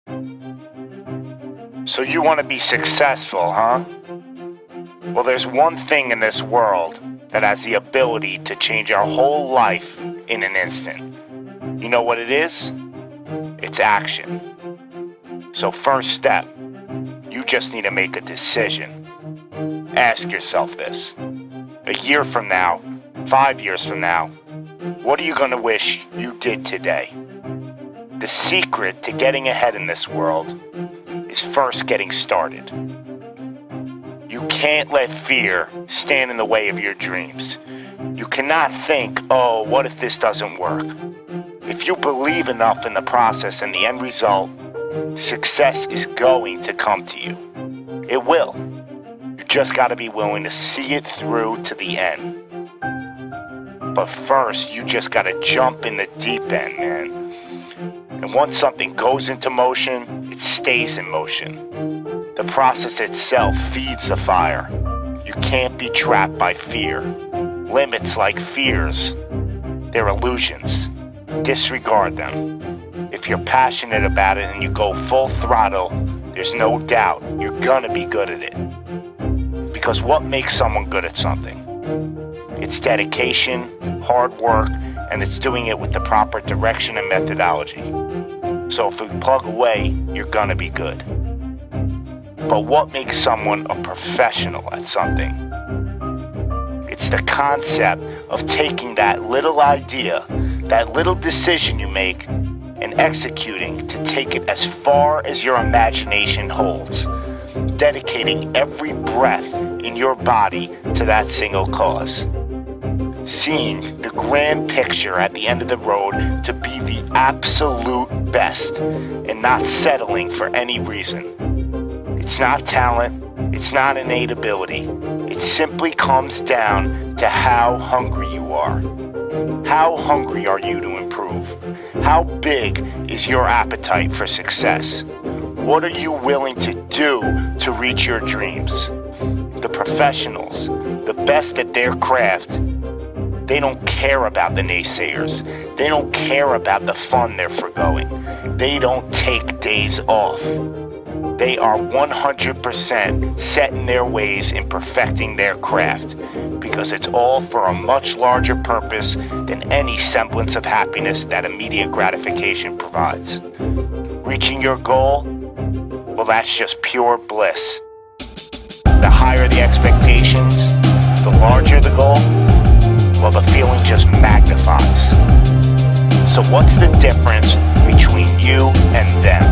So you want to be successful, huh? Well, there's one thing in this world that has the ability to change our whole life in an instant. You know what it is? It's action. So first step, you just need to make a decision. Ask yourself this. A year from now, 5 years from now, what are you going to wish you did today? The secret to getting ahead in this world is first getting started. You can't let fear stand in the way of your dreams. You cannot think, oh, what if this doesn't work? If you believe enough in the process and the end result, success is going to come to you. It will. You just got to be willing to see it through to the end. But first, you just got to jump in the deep end, man. And once something goes into motion, it stays in motion. The process itself feeds the fire. You can't be trapped by fear. Limits like fears, they're illusions. Disregard them. If you're passionate about it and you go full throttle, there's no doubt you're gonna be good at it. Because what makes someone good at something? It's dedication, hard work, and it's doing it with the proper direction and methodology. So if you plug away, you're gonna be good. But what makes someone a professional at something? It's the concept of taking that little idea, that little decision you make, and executing to take it as far as your imagination holds, dedicating every breath in your body to that single cause. Seeing the grand picture at the end of the road to be the absolute best and not settling for any reason. It's not talent, it's not innate ability. It simply comes down to how hungry you are. How hungry are you to improve? How big is your appetite for success? What are you willing to do to reach your dreams? The professionals, the best at their craft, they don't care about the naysayers. They don't care about the fun they're forgoing. They don't take days off. They are 100% set in their ways in perfecting their craft, because it's all for a much larger purpose than any semblance of happiness that immediate gratification provides. Reaching your goal? Well, that's just pure bliss. The higher the expectations, the larger the goal, well, the feeling just magnifies. So what's the difference between you and them?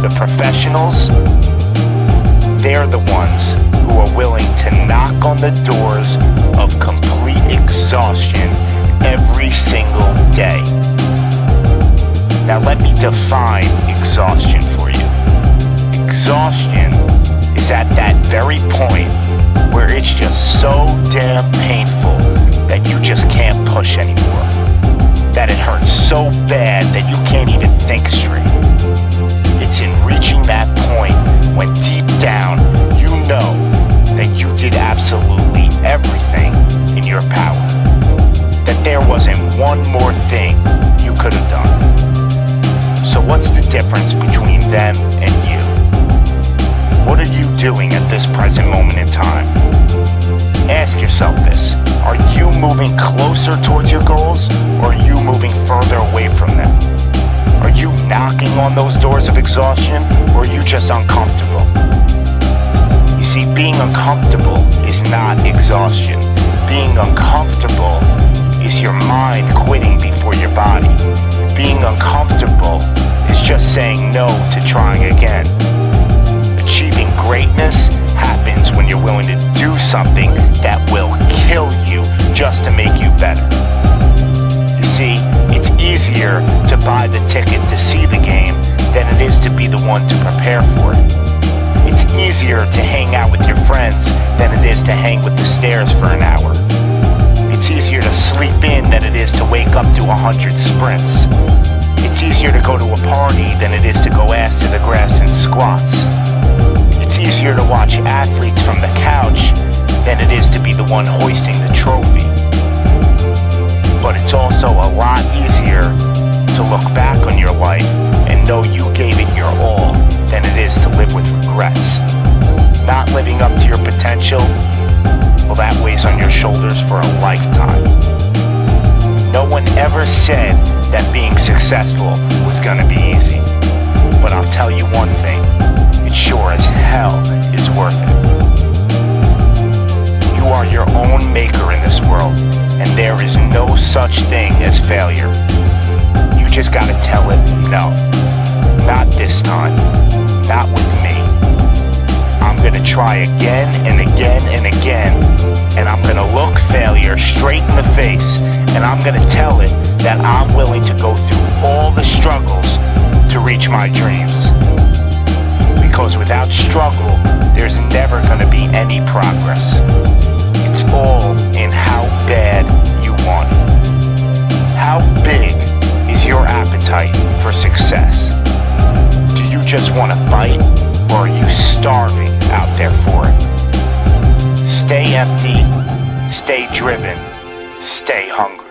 The professionals, they're the ones who are willing to knock on the doors of complete exhaustion every single day. Now let me define exhaustion for you. Exhaustion is at that very point where it's just so damn painful that you just can't push anymore. That it hurts so bad that you can't even think straight. It's in reaching that point when deep down you know that you did absolutely everything in your power. That there wasn't one more thing you could have done. So what's the difference between them and you? What are you doing at this present moment in time? Ask yourself this. Are you moving closer towards your goals, or are you moving further away from them? Are you knocking on those doors of exhaustion, or are you just uncomfortable? You see, being uncomfortable is not exhaustion. Being uncomfortable is your mind quitting before your body. Being uncomfortable is just saying no to trying again. Achieving greatness happens when you're willing to do something that will kill you just to make you better. You see, it's easier to buy the ticket to see the game than it is to be the one to prepare for it. It's easier to hang out with your friends than it is to hang with the stairs for an hour. It's easier to sleep in than it is to wake up to 100 sprints. It's easier to go to a party than it is to go ass to the grass and squats. It's easier to watch athletes from the couch than it is to be the one hoisting the trophy. But it's also a lot easier to look back on your life and know you gave shoulders for a lifetime. No one ever said that being successful was gonna be easy. But I'll tell you one thing, it sure as hell is worth it. You are your own maker in this world, and there is no such thing as failure. You just gotta tell it, no, not this time, not with me. I'm gonna try again and again and again, and I'm gonna look failure straight in the face, and I'm gonna tell it that I'm willing to go through all the struggles to reach my dreams. Because without struggle, there's never gonna be any progress. It's all in how bad you want it. How big is your appetite for success? Do you just want to fight, or are you starving out there for it? Stay empty, stay driven, stay hungry.